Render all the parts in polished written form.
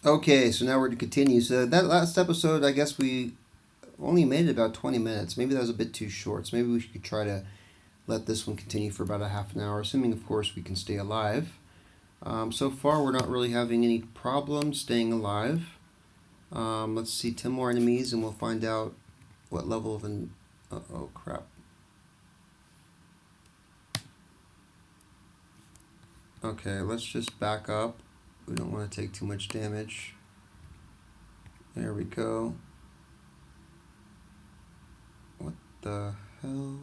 Okay, so now we're to continue. So that last episode, I guess we only made it about 20 minutes. Maybe that was a bit too short. So maybe we should try to let this one continue for about a half an hour, assuming, of course, we can stay alive. So far, we're not really having any problems staying alive. Let's see 10 more enemies, and we'll find out what level of an. Oh, crap. Okay, let's just back up. We don't want to take too much damage. There we go. What the hell?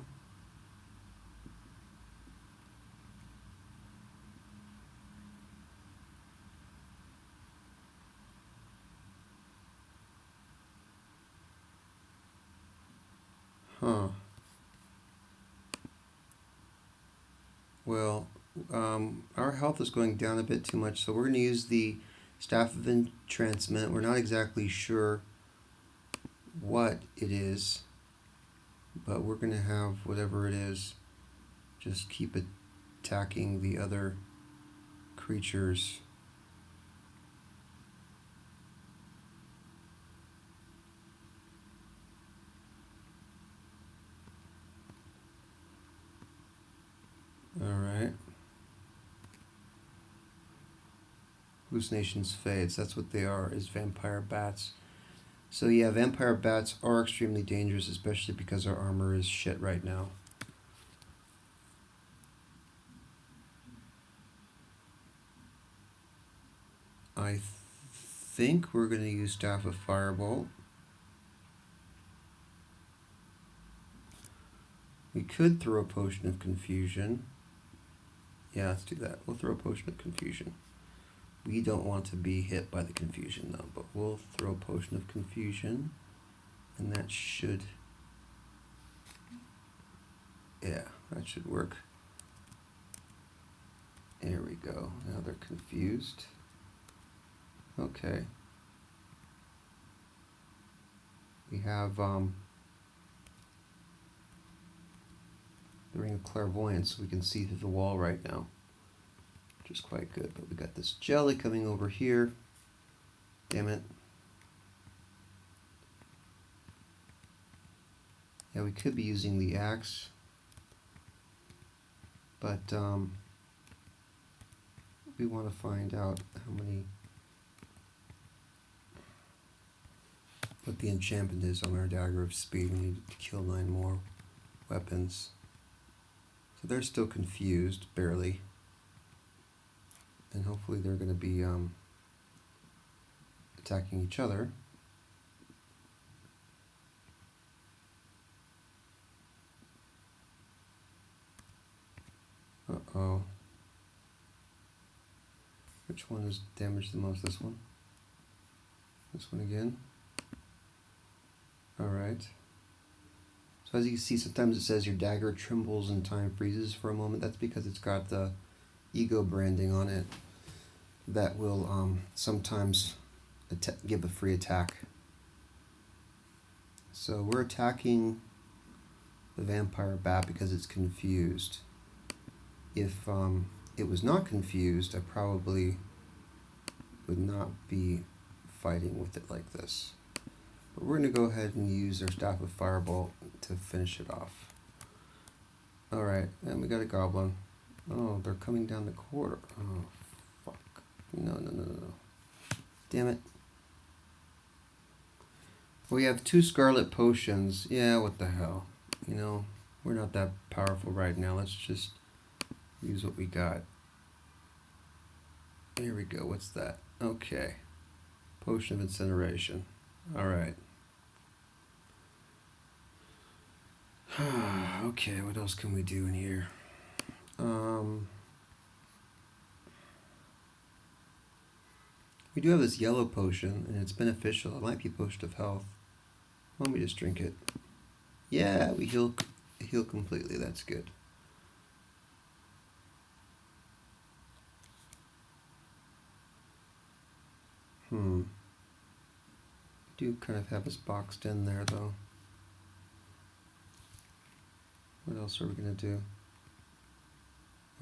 Huh. Well, our health is going down a bit too much, so we're going to use the Staff of Entrancement. We're not exactly sure what it is, but we're going to have whatever it is. Just keep attacking the other creatures. Alright. Hallucinations fades. That's what they are, is vampire bats. So yeah, vampire bats are extremely dangerous, especially because our armor is shit right now. I think we're going to use Staff of Firebolt. We could throw a Potion of Confusion. Yeah, let's do that. We'll throw a Potion of Confusion. We don't want to be hit by the confusion though, but we'll throw a Potion of Confusion, and that should, yeah, that should work. There we go. Now they're confused. Okay. We have the Ring of Clairvoyance, so we can see through the wall right now, which is quite good. But we got this jelly coming over here. Damn it. Yeah, we could be using the axe, but we want to find out what the enchantment is on our Dagger of Speed. We need to kill 9 more weapons. So they're still confused, barely. And hopefully they're going to be attacking each other. Uh-oh. Which one is damaged the most? This one? This one again? Alright. So as you can see, sometimes it says your dagger trembles and time freezes for a moment. That's because it's got the ego branding on it that will sometimes give a free attack. So we're attacking the vampire bat because it's confused. If it was not confused, I probably would not be fighting with it like this. But we're going to go ahead and use our Staff of Firebolt to finish it off. Alright, and we got a goblin. Oh, they're coming down the corridor. Oh, fuck. No. Damn it. We have 2 Scarlet Potions. Yeah, what the hell. You know, we're not that powerful right now. Let's just use what we got. Here we go. What's that? Okay. Potion of Incineration. Alright. Okay, what else can we do in here? We do have this yellow potion, and it's beneficial. It might be a potion of health. Why don't we just drink it? Yeah, we heal completely. That's good. Do kind of have us boxed in there, though. What else are we going to do?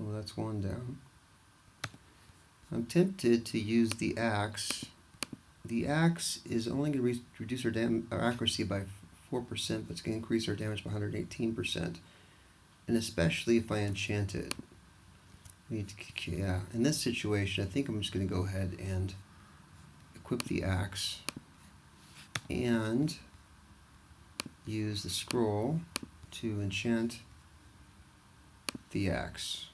Oh, that's one down. I'm tempted to use the axe the axe is only going to reduce our accuracy by 4%, but it's going to increase our damage by 118%. And especially if I enchant it. Yeah, in this situation, I think I'm just going to go ahead and equip the axe and use the scroll to enchant the axe.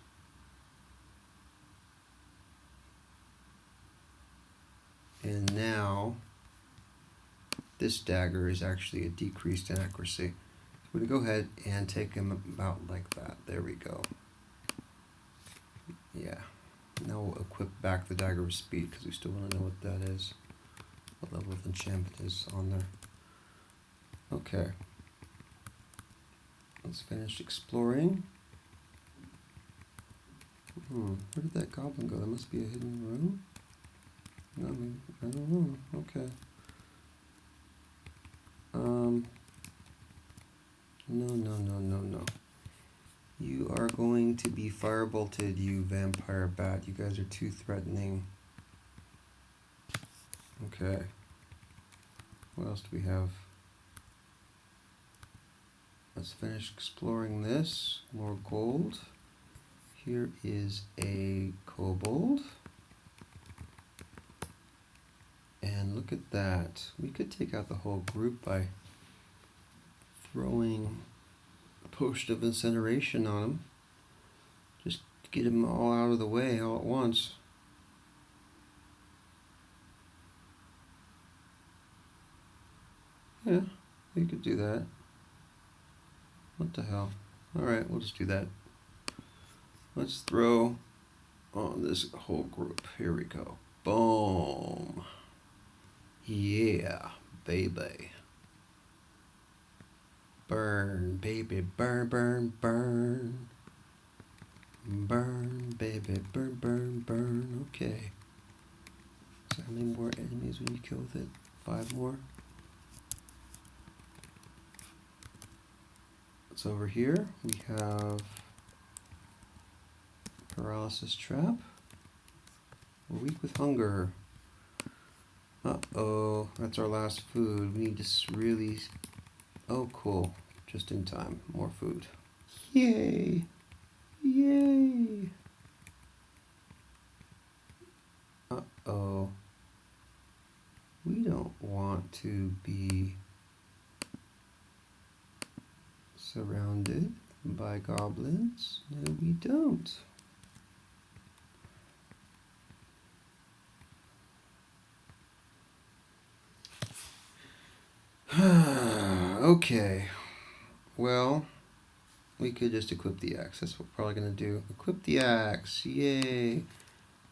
And now this dagger is actually a decreased in accuracy. So we're going to go ahead and take him about like that. There we go. Yeah. Now we'll equip back the dagger of speed because we still want to know what that is. What level of enchantment is on there. Okay. Let's finish exploring. Where did that goblin go? There must be a hidden room? No, I don't know. Okay. No. You are going to be firebolted, you vampire bat. You guys are too threatening. Okay. What else do we have? Let's finish exploring this. More gold. Here is a kobold. And look at that. We could take out the whole group by throwing a potion of incineration on them. Just get them all out of the way all at once. Yeah, we could do that. What the hell? Alright, we'll just do that. Let's throw on this whole group. Here we go. Boom. Yeah, baby. Burn, baby, burn, burn, burn. Burn, baby, burn, burn, burn. Okay. So how many more enemies when you kill with it? 5 more. What's over here? We have paralysis trap. We're weak with hunger. Uh-oh, that's our last food. We need to really... Oh, cool. Just in time. More food. Yay! Yay! Uh-oh. We don't want to be surrounded by goblins. No, we don't. Okay, well, we could just equip the axe. That's what we're probably going to do. Equip the axe, yay!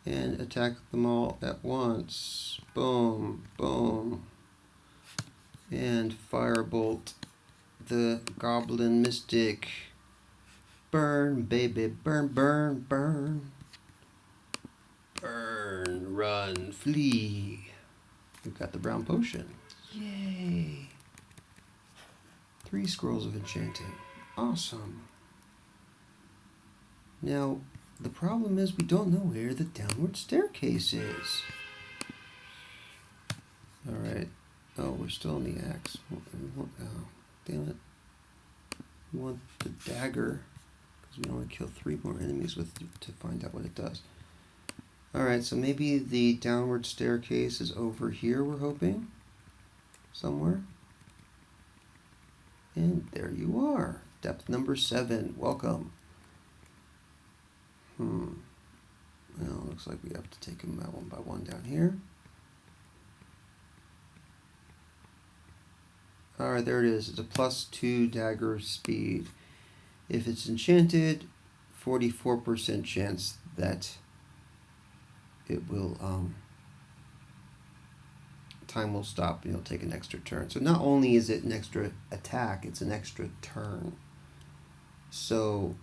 And attack them all at once. Boom, boom. And firebolt the goblin mystic. Burn, baby, burn, burn, burn. Burn, run, flee. We've got the brown potion. Yay! 3 scrolls of enchanting. Awesome. Now, the problem is we don't know where the downward staircase is. Alright. Oh, we're still on the axe. Oh, damn it. We want the dagger, because we want to kill 3 more enemies with to find out what it does. Alright, so maybe the downward staircase is over here, we're hoping. Somewhere. And there you are. Depth number 7. Welcome. Well, looks like we have to take them out one by one down here. Alright, there it is. It's a +2 dagger speed. If it's enchanted, 44% chance that it will time will stop and you'll take an extra turn. So not only is it an extra attack, it's an extra turn. So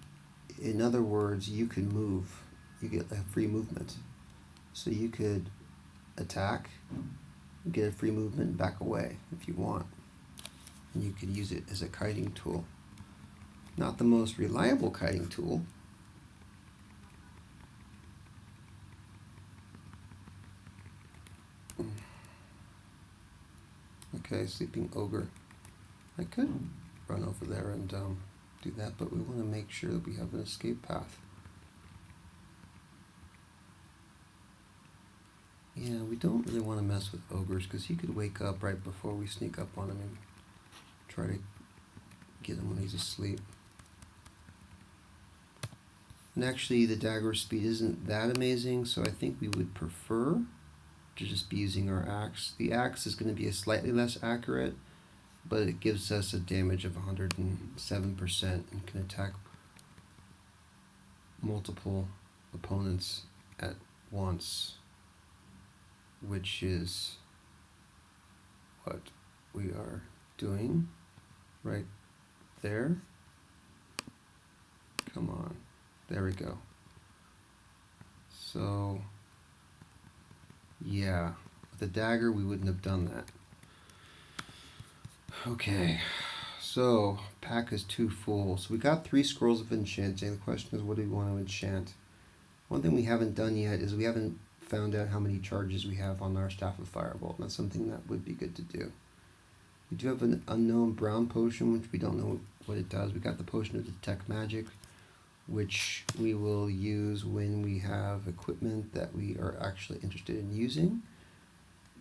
in other words, you can move. You get a free movement. So you could attack, get a free movement, and back away if you want. And you could use it as a kiting tool. Not the most reliable kiting tool. Okay, sleeping ogre. I could run over there and do that, but we want to make sure that we have an escape path. Yeah, we don't really want to mess with ogres because he could wake up right before we sneak up on him and try to get him when he's asleep. And actually the dagger speed isn't that amazing, so I think we would prefer to just be using our axe. The axe is going to be slightly less accurate, but it gives us a damage of 107% and can attack multiple opponents at once, which is what we are doing right there. Come on. There we go. So, yeah, with a dagger we wouldn't have done that. Okay, so pack is too full. So we got 3 scrolls of enchanting. The question is, what do we want to enchant? One thing we haven't done yet is we haven't found out how many charges we have on our Staff of Firebolt. That's something that would be good to do. We do have an unknown brown potion, which we don't know what it does. We got the potion of detect magic, which we will use when we have equipment that we are actually interested in using.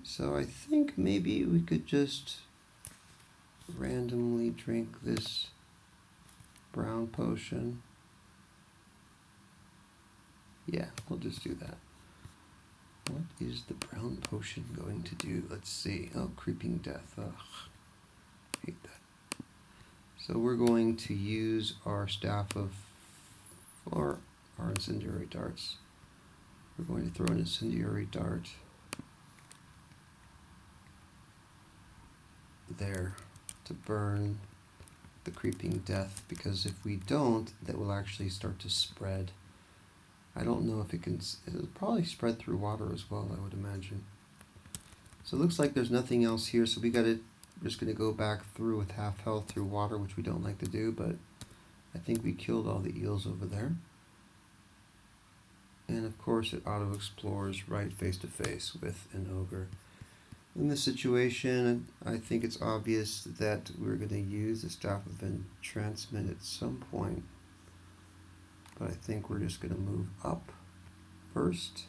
So I think maybe we could just randomly drink this brown potion. Yeah, we'll just do that. What is the brown potion going to do? Let's see. Oh, creeping death. Ugh, hate that. So we're going to use our staff of, or our incendiary darts. We're going to throw an incendiary dart there to burn the creeping death, because if we don't, that will actually start to spread. I don't know if it can, it'll probably spread through water as well, I would imagine. So it looks like there's nothing else here, so we're just going to go back through with half health through water, which we don't like to do, but I think we killed all the eels over there. And of course it auto-explores right face to face with an ogre. In this situation, I think it's obvious that we're going to use the Staff of Entrancement at some point. But I think we're just going to move up first.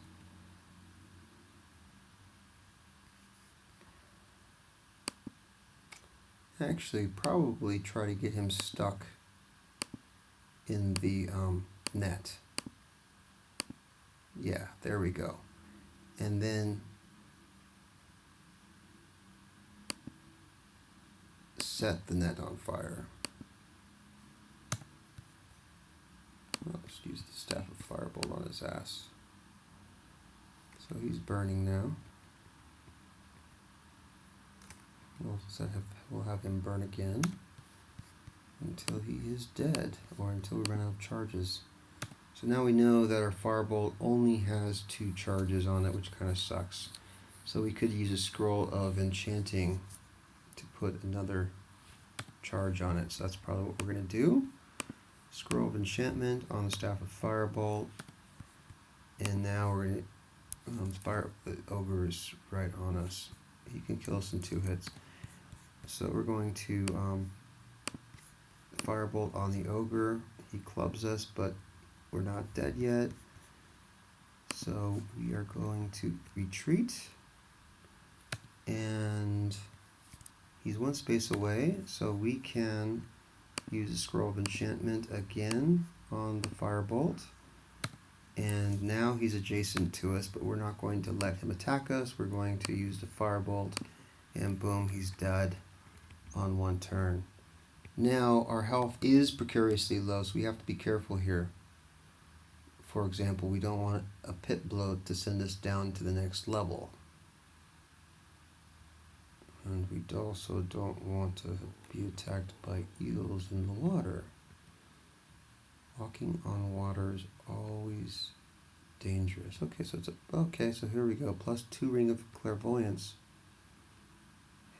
Actually, probably try to get him stuck in the net. Yeah, there we go. And then set the net on fire. I'll just use the Staff of Firebolt on his ass. So he's burning now. We'll have him burn again until he is dead, or until we run out of charges. So now we know that our Firebolt only has 2 charges on it, which kind of sucks. So we could use a scroll of enchanting to put another charge on it. So that's probably what we're going to do. Scroll of enchantment on the Staff of Firebolt. And now we're going to the ogre is right on us. He can kill us in 2 hits. So we're going to Firebolt on the ogre. He clubs us, but we're not dead yet. So we are going to retreat. And he's 1 space away, so we can use a Scroll of Enchantment again on the Firebolt. And now he's adjacent to us, but we're not going to let him attack us. We're going to use the Firebolt, and boom, he's dead on 1 turn. Now, our health is precariously low, so we have to be careful here. For example, we don't want a pit bloat to send us down to the next level. And we also don't want to be attacked by eels in the water. Walking on water is always dangerous. Okay, so here we go. Plus 2 Ring of Clairvoyance.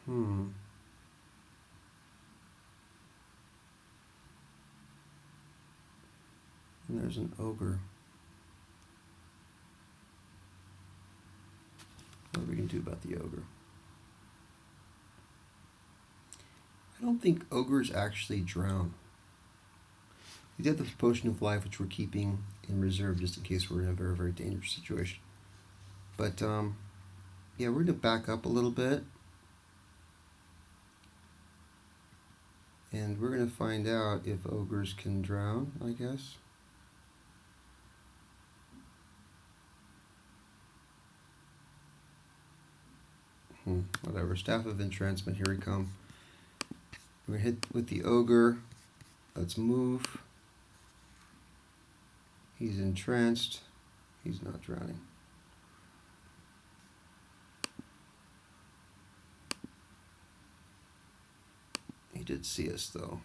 And there's an ogre. What are we going to do about the ogre? I don't think ogres actually drown. We did the potion of life, which we're keeping in reserve just in case we're in a very, very dangerous situation. But, yeah, we're going to back up a little bit. And we're going to find out if ogres can drown, I guess. Whatever. Staff of Entrancement, here we come. We're going to hit with the ogre. Let's move. He's entranced. He's not drowning. He did see us, though.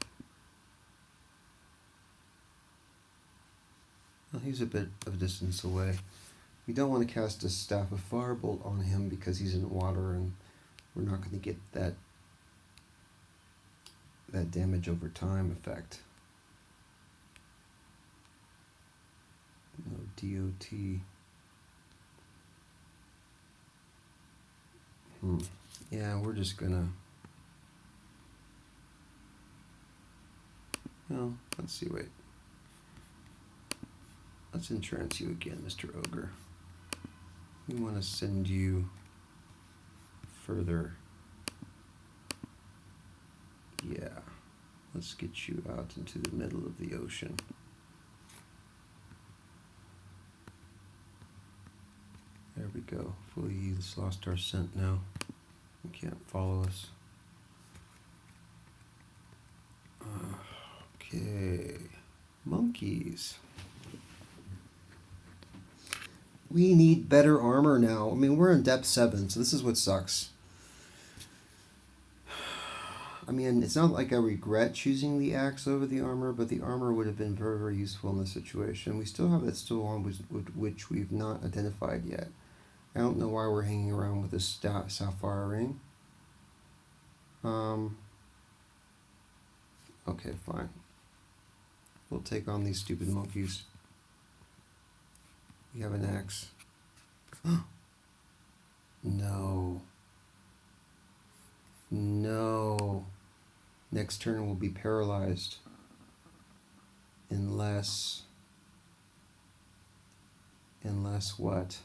Well, he's a bit of distance away. We don't want to cast a Staff of Firebolt on him because he's in water and we're not going to get that damage over time effect. No DOT. Yeah, we're just gonna... Well, let's see, wait. Let's entrance you again, Mr. Ogre. We want to send you further. Yeah. Let's get you out into the middle of the ocean. There we go. He's lost our scent now. He can't follow us. Okay. Monkeys. We need better armor now. I mean, we're in depth 7, so this is what sucks. I mean, it's not like I regret choosing the axe over the armor, but the armor would have been very, very useful in this situation. We still have that still on, which we've not identified yet. I don't know why we're hanging around with this sapphire ring. Okay, fine. We'll take on these stupid monkeys. We have an axe. No. No. Next turn will be paralyzed. Unless what?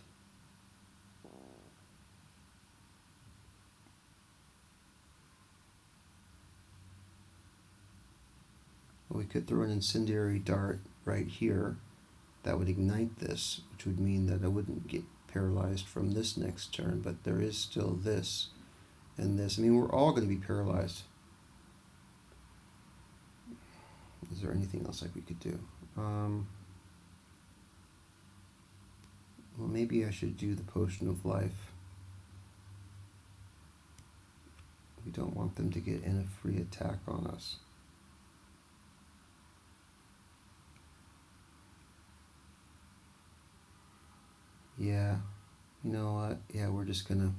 Well, we could throw an incendiary dart right here. That would ignite this, which would mean that I wouldn't get paralyzed from this next turn, but there is still this and this. I mean, we're all going to be paralyzed. Is there anything else like we could do? Well, maybe I should do the potion of life. We don't want them to get in a free attack on us. Yeah, you know what? Yeah, we're just gonna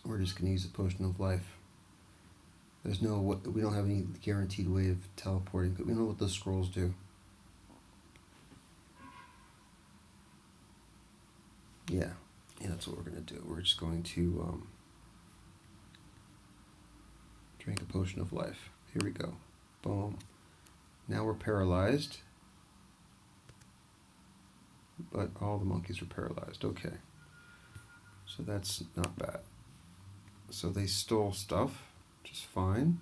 use the potion of life. We don't have any guaranteed way of teleporting, but we know what those scrolls do. Yeah, that's what we're gonna do. We're just going to drink a potion of life. Here we go. Boom. Now we're paralyzed. But all the monkeys are paralyzed. Okay. So that's not bad. So they stole stuff, which is fine.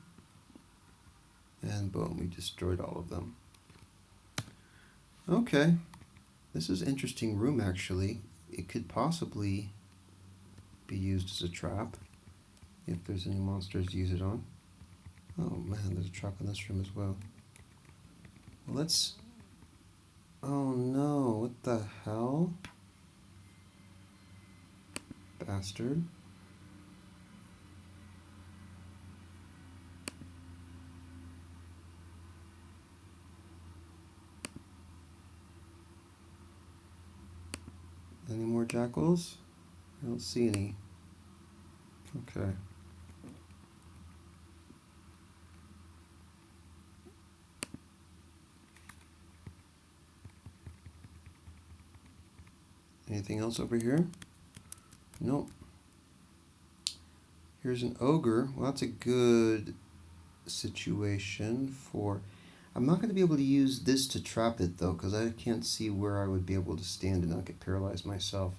And boom, we destroyed all of them. Okay. This is an interesting room, actually. It could possibly be used as a trap if there's any monsters to use it on. Oh man, there's a trap in this room as well. Well, let's... Oh no, what the hell? Bastard. Any more jackals? I don't see any. Okay. Anything else over here? Nope. Here's an ogre. Well, that's a good situation for... I'm not going to be able to use this to trap it, though, because I can't see where I would be able to stand and not get paralyzed myself.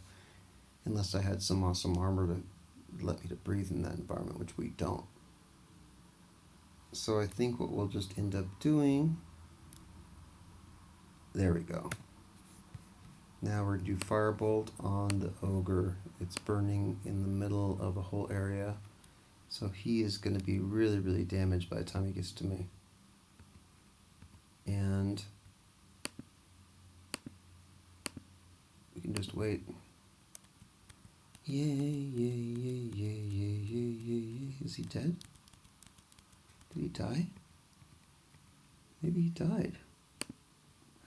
Unless I had some awesome armor to let me to breathe in that environment, which we don't. So I think what we'll just end up doing... There we go. Now we're going to do Firebolt on the ogre. It's burning in the middle of a whole area. So he is going to be really, really damaged by the time he gets to me. And we can just wait. Yay, yay, yay, yay, yay, yay, yay, yay. Is he dead? Did he die? Maybe he died.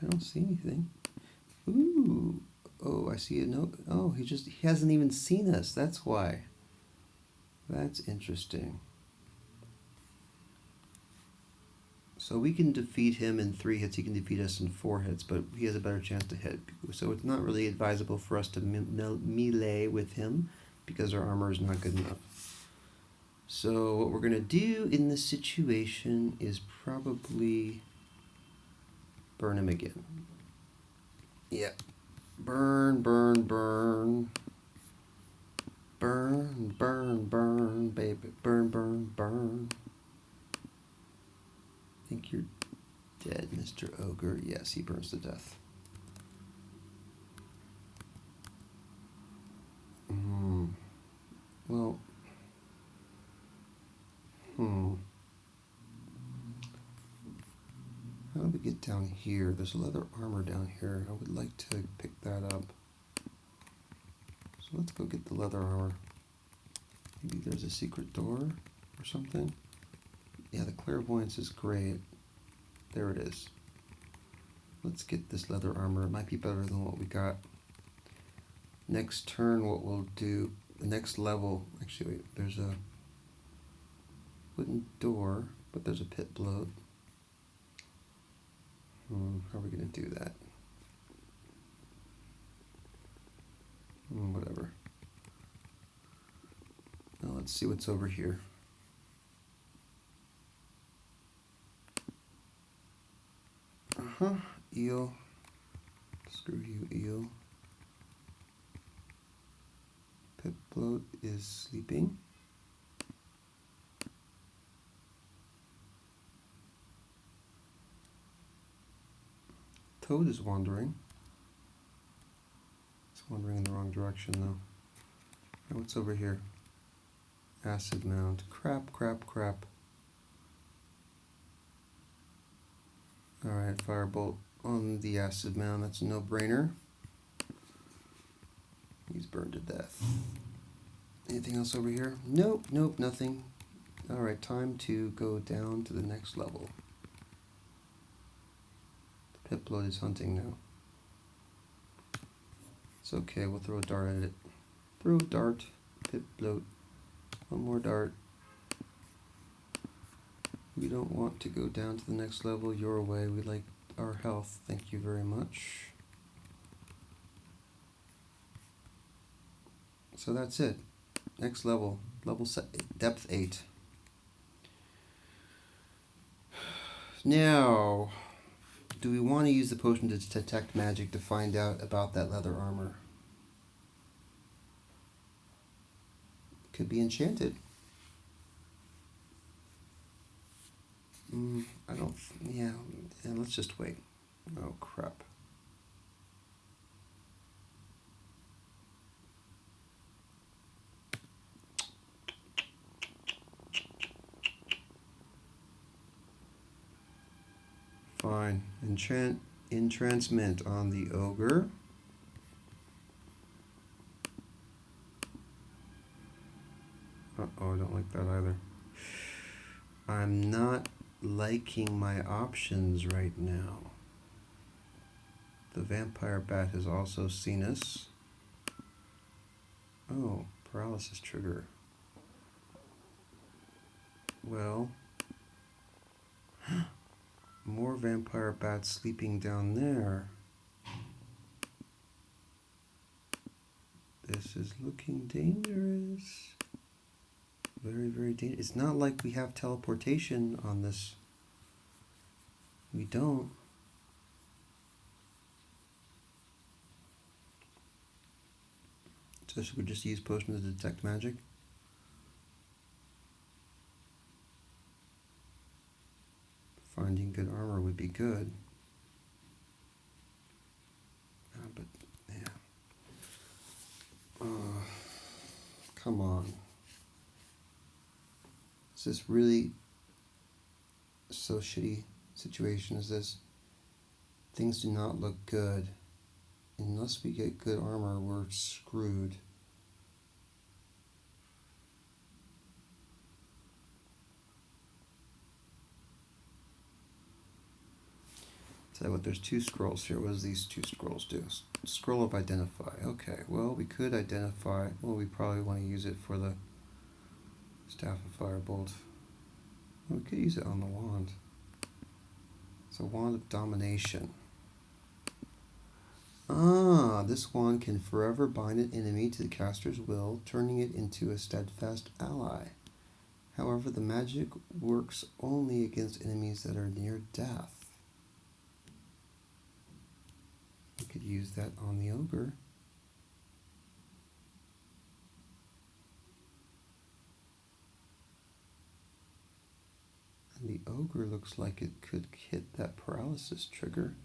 I don't see anything. Ooh. Oh, I see a note. Oh, he hasn't even seen us. That's why. That's interesting. So we can defeat him in 3 hits. He can defeat us in 4 hits, but he has a better chance to hit. So it's not really advisable for us to melee with him because our armor is not good enough. So what we're going to do in this situation is probably burn him again. Yeah. Burn, burn, burn. Burn, burn, burn, baby. Burn, burn, burn. I think you're dead, Mr. Ogre. Yes, he burns to death. Well, how do we get down here? There's leather armor down here. I would like to pick that up. So let's go get the leather armor. Maybe there's a secret door or something. Yeah, the clairvoyance is great. There it is. Let's get this leather armor. It might be better than what we got. Next turn, what we'll do, the next level, actually, wait, there's a wooden door, but there's a pit bloat. How are we going to do that? Whatever. Now let's see what's over here. Eel. Screw you, eel. Pit bloat is sleeping. Toad is wandering. It's wandering in the wrong direction though. Now what's over here? Acid mound. Crap, crap, crap. Alright, firebolt on the acid mound. That's a no-brainer. He's burned to death. Anything else over here? Nope, nope, nothing. Alright, time to go down to the next level. The pit bloat is hunting now. It's okay, we'll throw a dart at it. Throw a dart, pit bloat. One more dart. We don't want to go down to the next level your way. We like our health. Thank you very much. So that's it. Next level. Level depth 8. Now, do we want to use the potion to detect magic to find out about that leather armor? Could be enchanted. I don't... Yeah, let's just wait. Oh, crap. Fine. Entrancement on the ogre. Uh-oh, I don't like that either. I'm not liking my options right now. The vampire bat has also seen us. Oh, paralysis trigger. Well, more vampire bats sleeping down there. This is looking dangerous. Very, very dangerous. It's not like we have teleportation on this. We don't. So should we just use potion to detect magic? Finding good armor would be good. But, yeah. Come on. Is this really so shitty situation as this? Things do not look good. Unless we get good armor, we're screwed. Tell you what, there's 2 scrolls here. What does these 2 scrolls do? Scroll of Identify. Okay, well, we could identify. Well, we probably want to use it for the Staff of Firebolt. Well, we could use it on the wand. It's a Wand of Domination. This wand can forever bind an enemy to the caster's will, turning it into a steadfast ally. However, the magic works only against enemies that are near death. We could use that on the ogre. And the ogre looks like it could hit that paralysis trigger.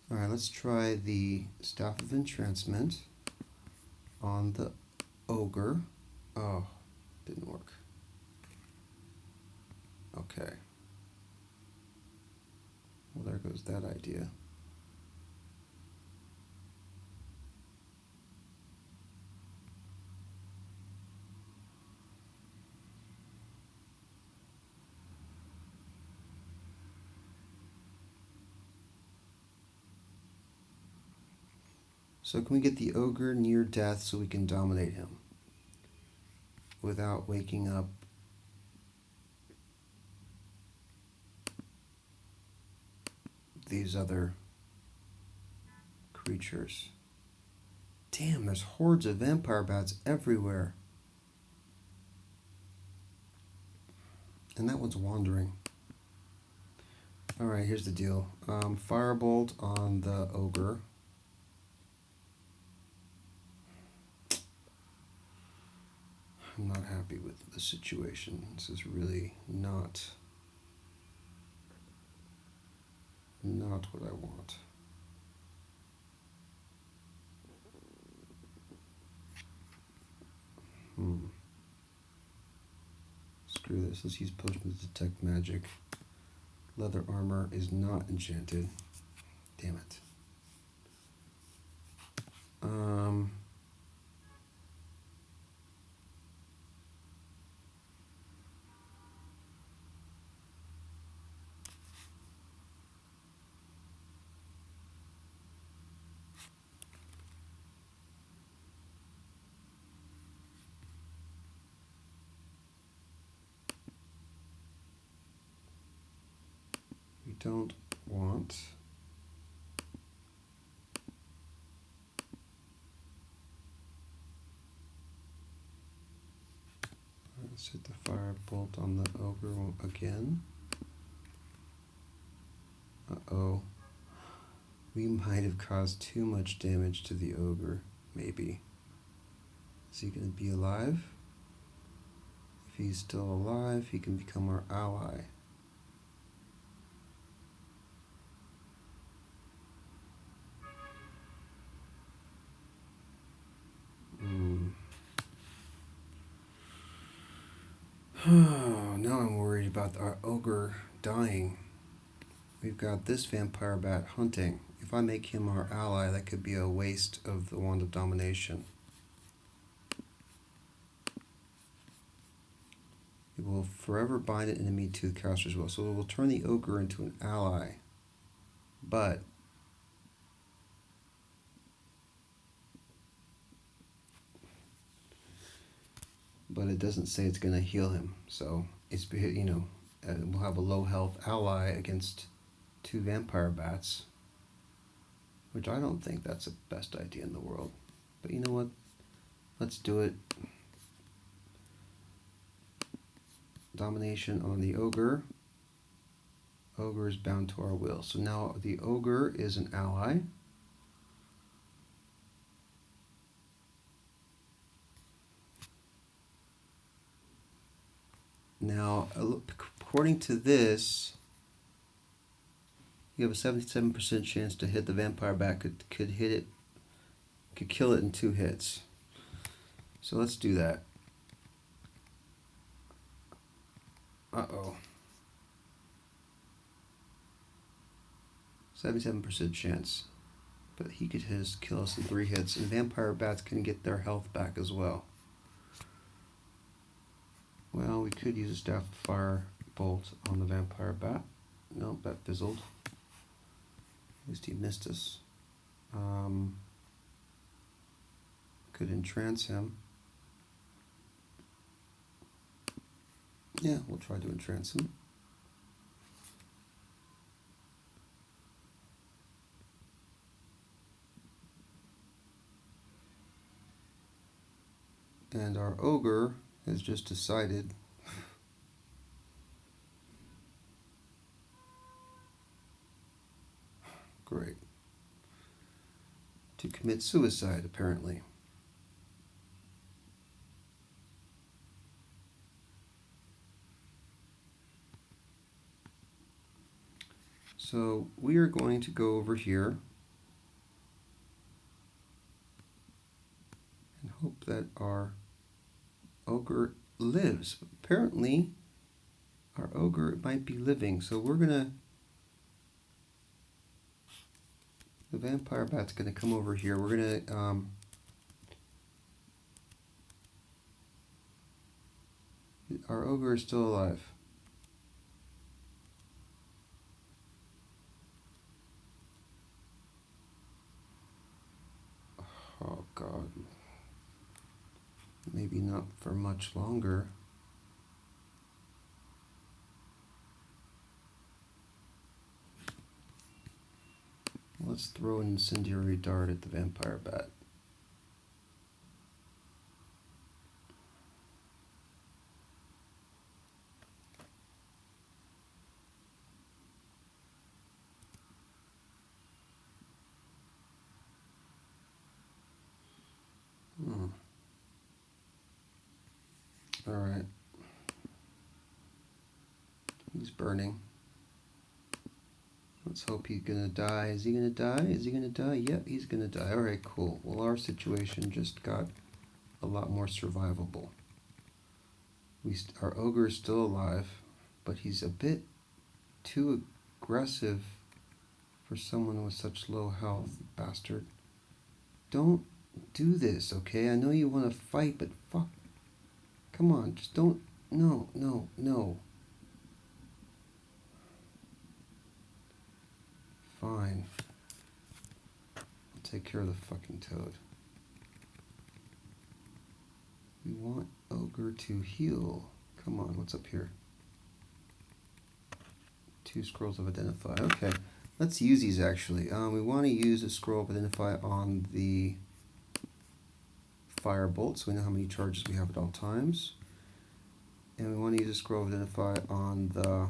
Alright, let's try the Staff of Entrancement on the ogre. Oh, didn't work. Okay. Well, there goes that idea. So can we get the ogre near death so we can dominate him without waking up these other creatures? Damn, there's hordes of vampire bats everywhere. And that one's wandering. Alright, here's the deal. Firebolt on the ogre. I'm not happy with the situation. This is really not what I want. Screw this. Let's use potion to detect magic. Leather armor is not enchanted. Damn it. We don't want let's hit the firebolt on the ogre again. Uh-oh. We might have caused too much damage to the ogre, maybe. Is he going to be alive? If he's still alive, he can become our ally. Now I'm worried about our ogre dying. We've got this vampire bat hunting. If I make him our ally, that could be a waste of the Wand of Domination. It will forever bind an enemy to the caster's will. So it will turn the ogre into an ally. But it doesn't say it's going to heal him. So it's, we'll have a low health ally against 2 vampire bats. which I don't think that's the best idea in the world. But you know what? Let's do it. Domination on the ogre. Ogre is bound to our will. So now the ogre is an ally. Now, according to this, you have a 77% chance to hit the vampire bat. Could hit it, could kill it in 2 hits. So let's do that. Uh-oh. 77% chance. But he could kill us in 3 hits, and vampire bats can get their health back as well. Well, we could use a staff of fire bolt on the vampire bat. Nope, that fizzled. At least he missed us. Could entrance him. Yeah, we'll try to entrance him. And our ogre has just decided great, to commit suicide, apparently. So we are going to go over here and hope that our ogre lives. Apparently, our ogre might be living, so we're gonna. The vampire bat's gonna come over here. We're gonna our ogre is still alive. Oh God. Maybe not for much longer. Let's throw an incendiary dart at the vampire bat. All right. He's burning. Let's hope he's gonna die. Is he gonna die? Is he gonna die? Yep, he's gonna die. All right, cool. Well, our situation just got a lot more survivable. Our ogre is still alive, but he's a bit too aggressive for someone with such low health, bastard. Don't do this, okay? I know you want to fight, but fuck. Come on, just don't. No, no, no. Fine. I'll take care of the fucking toad. We want ogre to heal. Come on, what's up here? 2 scrolls of identify. Okay, let's use these actually. We want to use a scroll of identify on the firebolt, so we know how many charges we have at all times. And we want to use a scroll of identify on the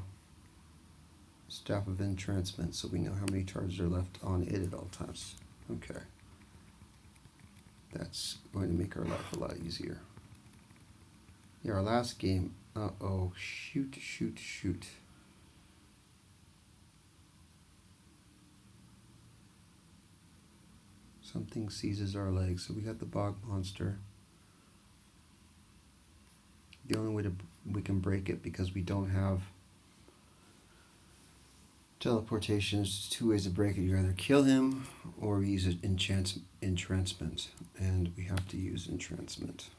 staff of entrancement, so we know how many charges are left on it at all times. Okay. That's going to make our life a lot easier. Yeah, our last game. Uh-oh. Shoot, shoot, shoot. Something seizes our legs. So we got the bog monster. The only way we can break it, because we don't have teleportation, is 2 ways to break it. You either kill him or use it entrancement. And we have to use entrancement.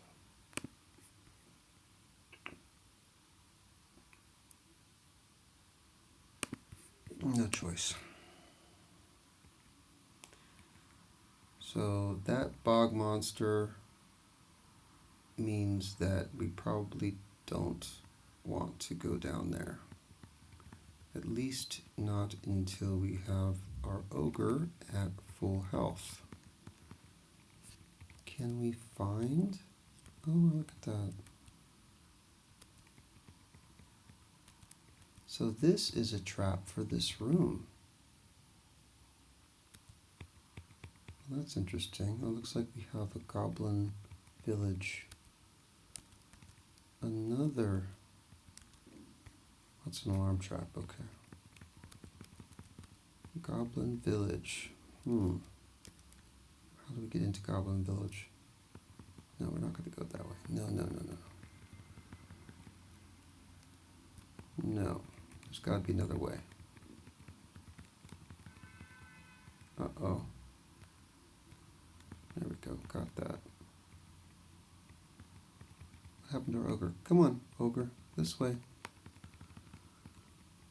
No choice. So that bog monster means that we probably don't want to go down there. At least not until we have our ogre at full health. Can we find... Oh, look at that. So this is a trap for this room. Well, that's interesting. It looks like we have a goblin village. Another... What's an alarm trap? Okay. Goblin village. How do we get into Goblin village? No, we're not going to go that way. No. No. There's got to be another way. Uh-oh. There we go. Got that. What happened to our ogre? Come on, ogre. This way.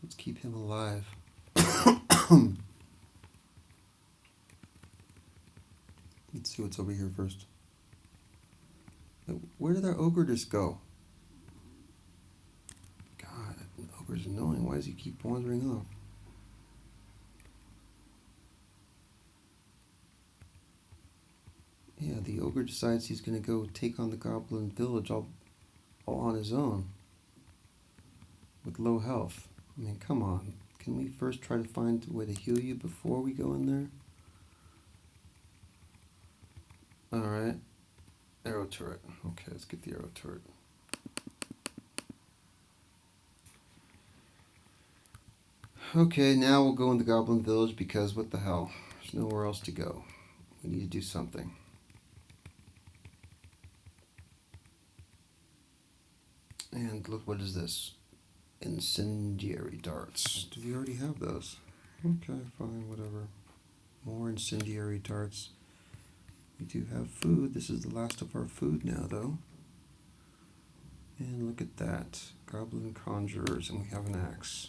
Let's keep him alive. Let's see what's over here first. Where did our ogre just go? God, that ogre's annoying. Why does he keep wandering off? Yeah, the ogre decides he's going to go take on the goblin village all on his own. With low health. I mean, come on. Can we first try to find a way to heal you before we go in there? Alright. Arrow turret. Okay, let's get the arrow turret. Okay, now we'll go in the goblin village because what the hell? There's nowhere else to go. We need to do something. And look, what is this? Incendiary darts. Do we already have those? Okay, fine, whatever. More incendiary darts. We do have food. This is the last of our food now, though. And look at that. Goblin conjurers, and we have an axe.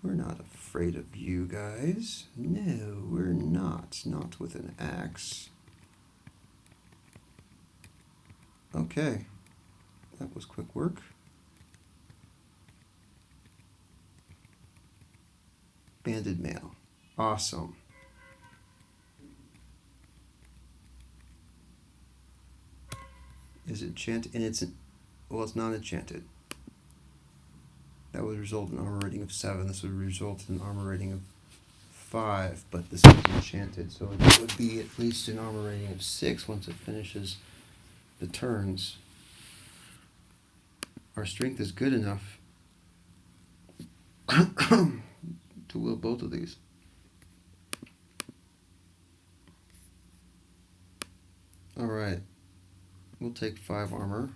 We're not afraid of you guys. No, we're not. Not with an axe. Okay. That was quick work. Banded mail. Awesome. Is it enchanted? And well, it's not enchanted. That would result in an armor rating of 7. This would result in an armor rating of 5, but this is enchanted, so it would be at least an armor rating of 6 once it finishes the turns. Our strength is good enough to wield both of these. Alright, we'll take 5 armor.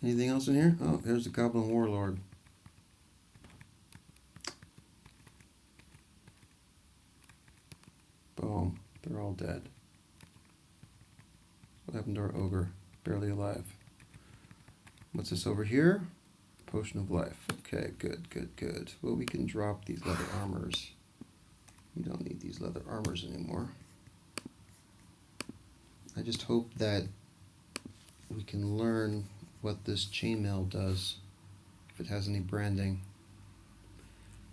Anything else in here? Oh, there's the Goblin Warlord. Boom. They're all dead. What happened to our ogre? Barely alive. What's this over here? Potion of life. Okay, good. Well, we can drop these leather armors. We don't need these leather armors anymore. I just hope that we can learn what this chainmail does, if it has any branding.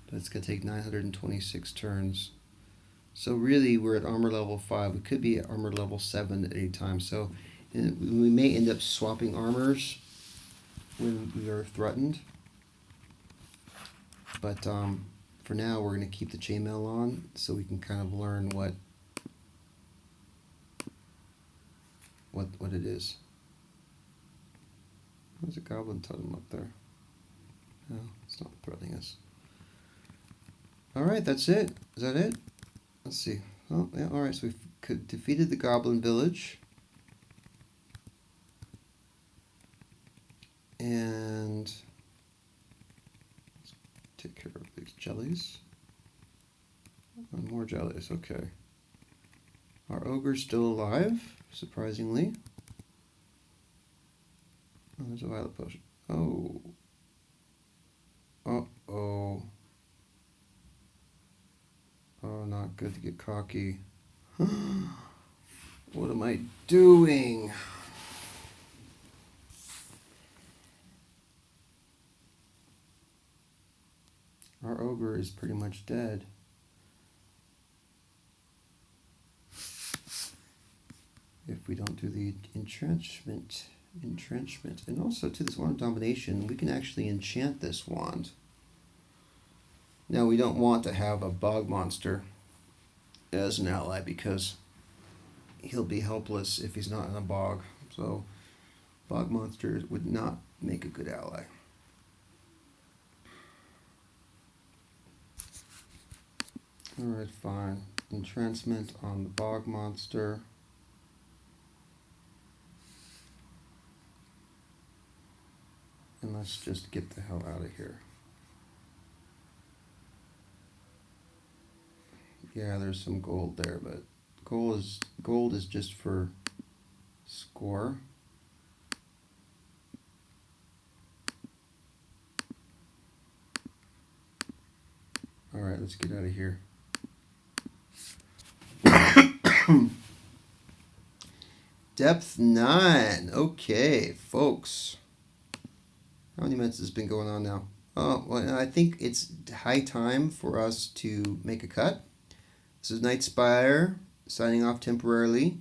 But it's going to take 926 turns. So really, we're at armor level 5. We could be at armor level 7 at any time. So we may end up swapping armors when we are threatened. But for now, we're going to keep the chainmail on so we can kind of learn what it is. There's a goblin totem up there. No, it's not threatening us. Alright, that's it. Is that it? Let's see. Oh, yeah, alright, so we've defeated the goblin village. And let's take care of these jellies. Oh, more jellies, okay. Our ogre's still alive, surprisingly. Oh, there's a violet potion. Oh. Uh-oh. Oh, not good to get cocky. What am I doing? Our ogre is pretty much dead. If we don't do the entrenchment. And also to this wand of domination, we can actually enchant this wand. Now we don't want to have a bog monster as an ally because he'll be helpless if he's not in a bog. So bog monsters would not make a good ally. Alright, fine. Entrancement on the bog monster. And let's just get the hell out of here. Yeah, there's some gold there, but gold is just for score. Alright, let's get out of here. Depth 9. Okay, folks. How many minutes has this been going on now? Oh, well, I think it's high time for us to make a cut. This is Night Spire signing off temporarily.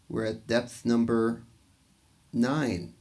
We're at depth number 9.